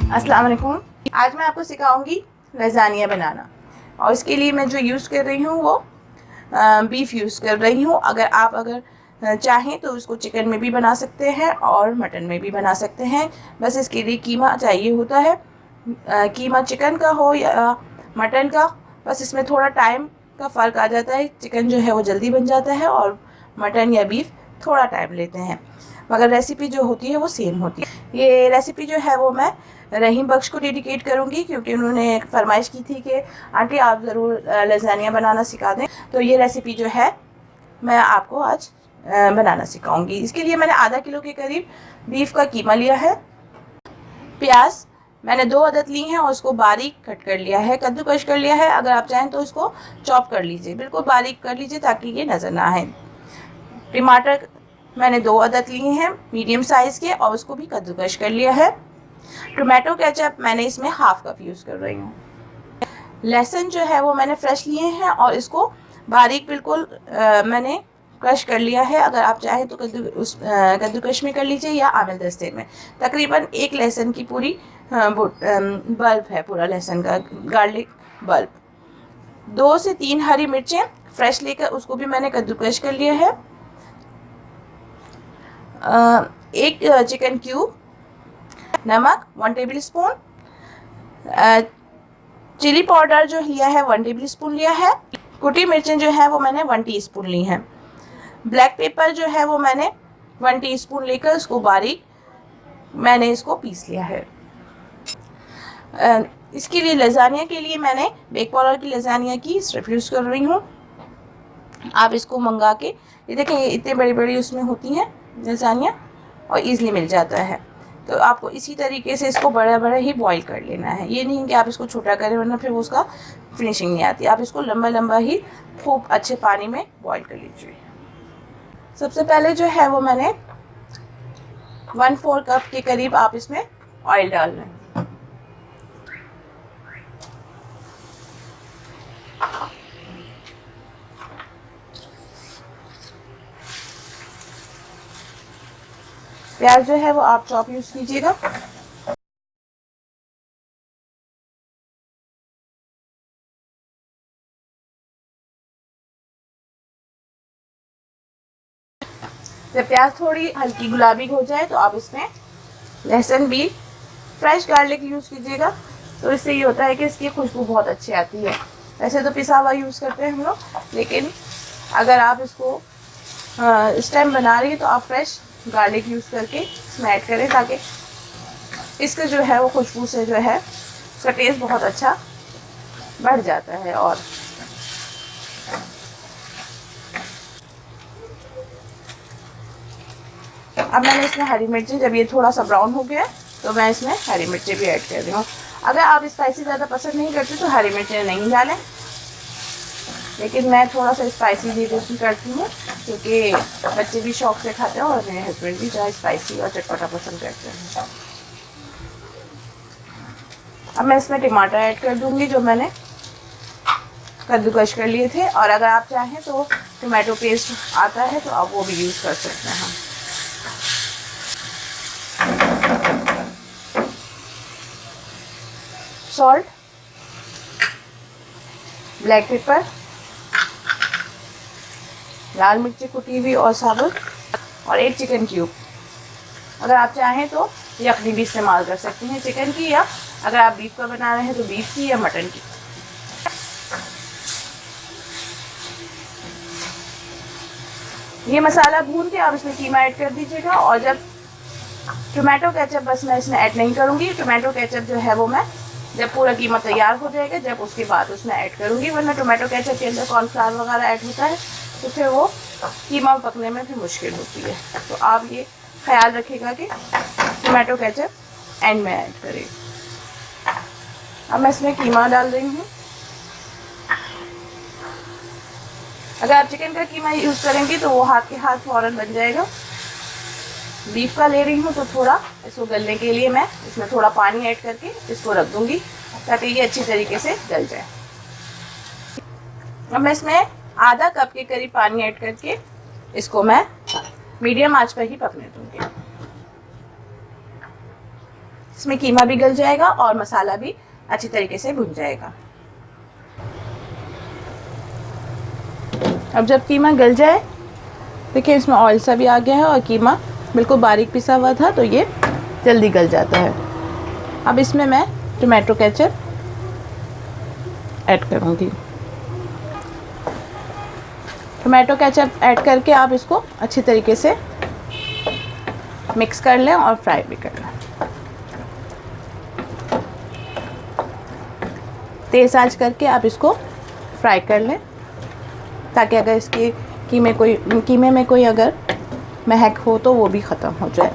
अस्सलाम वालेकुम। आज मैं आपको सिखाऊंगी लज़ानिया बनाना और इसके लिए मैं जो यूज़ कर रही हूँ वो बीफ यूज़ कर रही हूँ। अगर चाहें तो उसको चिकन में भी बना सकते हैं और मटन में भी बना सकते हैं। बस इसके लिए कीमा चाहिए होता है, कीमा चिकन का हो या मटन का। बस इसमें थोड़ा टाइम का फ़र्क आ जाता है। चिकन जो है वो जल्दी बन जाता है और मटन या बीफ थोड़ा टाइम लेते हैं, मगर रेसिपी जो होती है वो सेम होती है। ये रेसिपी जो है वो मैं रहीम बख्श को डेडिकेट करूँगी, क्योंकि उन्होंने फरमाइश की थी कि आंटी आप ज़रूर लज़ानिया बनाना सिखा दें। तो ये रेसिपी जो है मैं आपको आज बनाना सिखाऊंगी। इसके लिए मैंने आधा किलो के करीब बीफ का कीमा लिया है। प्याज मैंने 2 अदद ली हैं और उसको बारीक कट कर लिया है, कद्दूकश कर लिया है। अगर आप चाहें तो उसको चॉप कर लीजिए, बिल्कुल बारीक कर लीजिए ताकि ये नज़र ना आए। टमाटर मैंने 2 अदद लिए हैं मीडियम साइज़ के और उसको भी कद्दूकश कर लिया है। टोमेटो केचप मैंने इसमें हाफ कप यूज़ कर रही हूँ। लहसुन जो है वो मैंने फ्रेश लिए हैं और इसको बारीक बिल्कुल मैंने क्रश कर लिया है। अगर आप चाहें तो कद्दूकश में कर लीजिए या आमिल दस्ते में। तकरीबन 1 लहसुन की पूरी बल्ब है, पूरा लहसुन का गार्लिक बल्ब। 2 से 3 हरी मिर्चें फ्रेश लेकर उसको भी मैंने कद्दूकश कर लिया है। 1 चिकन क्यूब, नमक 1 टेबल स्पून, चिली पाउडर जो लिया है 1 टेबल स्पून लिया है। कुटी मिर्चें जो है वो मैंने 1 टीस्पून ली हैं। ब्लैक पेपर जो है वो मैंने 1 टीस्पून लेकर उसको बारीक मैंने इसको पीस लिया है। इसके लिए लज़ानिया के लिए मैंने बेक पाउडर की लज़ानिया की स्ट्रिप यूज़ कर रही हूँ। आप इसको मंगा के, ये देखें ये इतने बड़ी बड़ी उसमें होती हैं लज़ानिया और ईज़िली मिल जाता है। तो आपको इसी तरीके से इसको बड़ा बड़ा ही बॉईल कर लेना है। ये नहीं कि आप इसको छोटा करें वरना फिर वो उसका फिनिशिंग नहीं आती। आप इसको लंबा लंबा ही खूब अच्छे पानी में बॉईल कर लीजिए। सबसे पहले जो है वो मैंने 1/4 कप के करीब आप इसमें ऑयल डाल लें। प्याज जो है वो आप चॉप यूज़ कीजिएगा। जब प्याज थोड़ी हल्की गुलाबी हो जाए तो आप इसमें लहसुन भी फ्रेश गार्लिक यूज़ कीजिएगा। तो इससे ये होता है कि इसकी खुशबू बहुत अच्छी आती है। वैसे तो पिसा हुआ यूज़ करते हैं हम लोग, लेकिन अगर आप इसको इस टाइम बना रही है तो आप फ्रेश गार्लिक यूज़ करके इसमें ऐड करें, ताकि इसका जो है वो खुशबू से जो है उसका टेस्ट बहुत अच्छा बढ़ जाता है। और अब मैंने इसमें हरी मिर्ची, जब ये थोड़ा सा ब्राउन हो गया तो मैं इसमें हरी मिर्ची भी ऐड कर रही हूँ। अगर आप स्पाइसी ज़्यादा पसंद नहीं करते तो हरी मिर्ची नहीं डालें, लेकिन मैं थोड़ा सा स्पाइसी भी करती हूँ क्योंकि बच्चे भी शौक से खाते हैं और मेरे हस्बैंड भी जो स्पाइसी और चटपटा पसंद करते हैं। अब मैं इसमें टमाटर ऐड कर दूँगी जो मैंने कद्दूकश कर लिए थे, और अगर आप चाहें तो टोमेटो पेस्ट आता है तो आप वो भी यूज़ कर सकते हैं। सॉल्ट, ब्लैक पेपर, लाल मिर्ची कुटी हुई और साबुत, और 1 चिकन क्यूब। अगर आप चाहें तो यखनी भी इस्तेमाल कर सकती हैं चिकन की, या अगर आप बीफ का बना रहे हैं तो बीफ की या मटन की। ये मसाला भून के आप इसमें कीमा ऐड कर दीजिएगा। और जब टोमेटो केचप, बस मैं इसमें ऐड नहीं करूँगी, टोमेटो केचप जो है वो मैं जब पूरा कीमा तैयार हो जाएगा जब उसके बाद उसमें ऐड करूँगी, वरना टोमेटो केचप के अंदर कॉर्नफ्लावर वगैरह ऐड होता है तो फिर वो कीमा पकने में फिर मुश्किल होती है। तो आप ये ख्याल रखिएगा कि टोमेटो केचप एंड में ऐड करें। अब मैं इसमें कीमा डाल रही हूँ। अगर आप चिकन का कीमा यूज़ करेंगे तो वो हाथ के हाथ फ़ौरन बन जाएगा। बीफ का ले रही हूँ तो थोड़ा इसको गलने के लिए मैं इसमें थोड़ा पानी ऐड करके इसको रख दूँगी ताकि ये अच्छी तरीके से गल जाए। अब मैं इसमें आधा कप के करीब पानी ऐड करके इसको मैं मीडियम आंच पर ही पकने दूँगी। इसमें कीमा भी गल जाएगा और मसाला भी अच्छी तरीके से भुन जाएगा। अब जब कीमा गल जाए, देखिए इसमें ऑयल सा भी आ गया है और कीमा बिल्कुल बारीक पिसा हुआ था, तो ये जल्दी गल जाता है। अब इसमें मैं टोमेटो केचप ऐड करूँगी। टोमेटो केचप ऐड करके आप इसको अच्छी तरीके से मिक्स कर लें और फ्राई भी कर लें। तेज़ आंच करके आप इसको फ्राई कर लें, ताकि अगर इसके कीमे में कोई अगर महक हो तो वो भी ख़त्म हो जाए।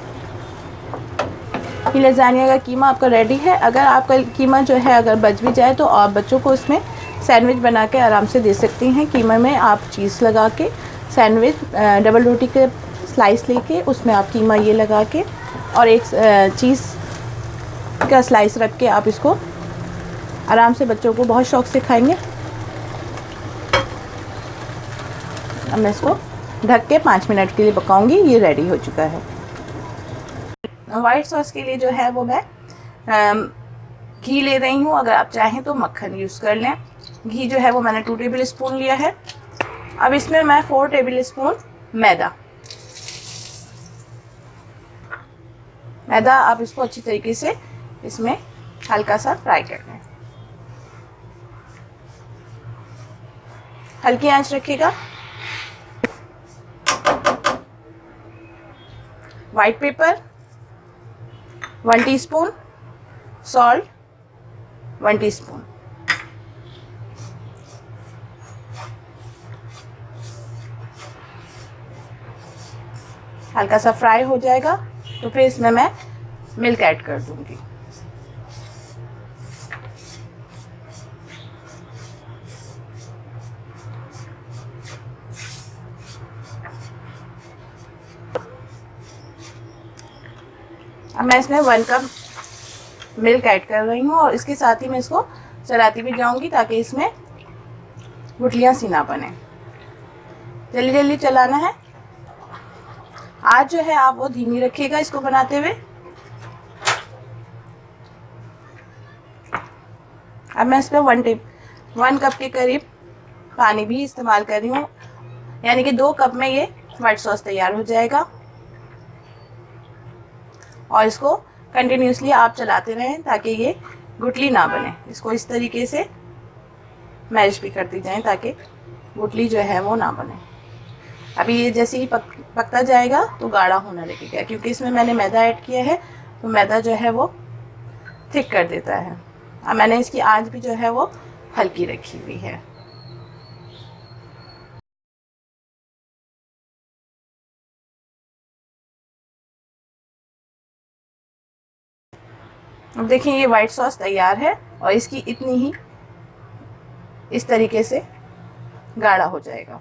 ये लज़ानिया का कीमा आपका रेडी है। अगर आपका कीमा जो है अगर बच भी जाए तो आप बच्चों को उसमें सैंडविच बना के आराम से दे सकती हैं। कीमा में आप चीज़ लगा के सैंडविच, डबल रोटी के स्लाइस लेके उसमें आप कीमा ये लगा के और एक चीज़ का स्लाइस रख के आप इसको आराम से बच्चों को बहुत शौक़ से खाएंगे। अब मैं इसको ढक के 5 मिनट के लिए पकाऊंगी। ये रेडी हो चुका है। वाइट सॉस के लिए जो है वो मैं घी ले रही हूँ। अगर आप चाहें तो मक्खन यूज़ कर लें। घी जो है वो मैंने 2 टेबल स्पून लिया है। अब इसमें मैं 4 टेबल स्पून मैदा आप इसको अच्छी तरीके से इसमें हल्का सा फ्राई कर लें। हल्की आंच रखिएगा। White paper 1 teaspoon, salt 1 teaspoon. हल्का सा फ्राई हो जाएगा तो फिर इसमें मैं मिल्क ऐड कर दूंगी। अब मैं इसमें 1 कप मिल्क ऐड कर रही हूँ और इसके साथ ही मैं इसको चलाती भी जाऊंगी ताकि इसमें गुठलियाँ सी ना बने। जल्दी जल्दी चलाना है। आज जो है आप वो धीमी रखिएगा इसको बनाते हुए। अब मैं इसमें 1 कप के करीब पानी भी इस्तेमाल कर रही हूँ, यानी कि 2 कप में ये वाइट सॉस तैयार हो जाएगा। और इसको कंटिन्यूसली आप चलाते रहें ताकि ये गुठली ना बने। इसको इस तरीके से मैश भी करती जाएं ताकि गुठली जो है वो ना बने। अभी ये जैसे ही पकता जाएगा तो गाढ़ा होने लगेगा, क्योंकि इसमें मैंने मैदा ऐड किया है तो मैदा जो है वो थिक कर देता है। अब मैंने इसकी आंच भी जो है वो हल्की रखी हुई है। अब देखिए ये वाइट सॉस तैयार है और इसकी इतनी ही इस तरीके से गाढ़ा हो जाएगा।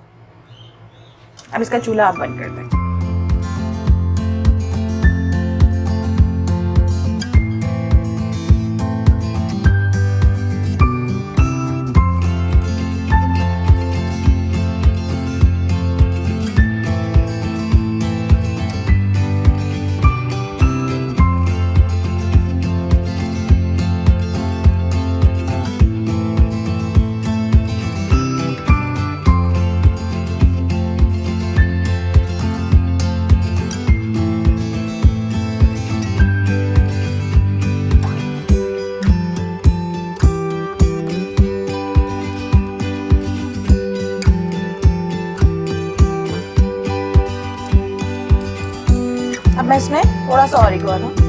अब इसका चूल्हा आप बंद कर दें। अब मैं इसमें थोड़ा सा ऑरिगेनो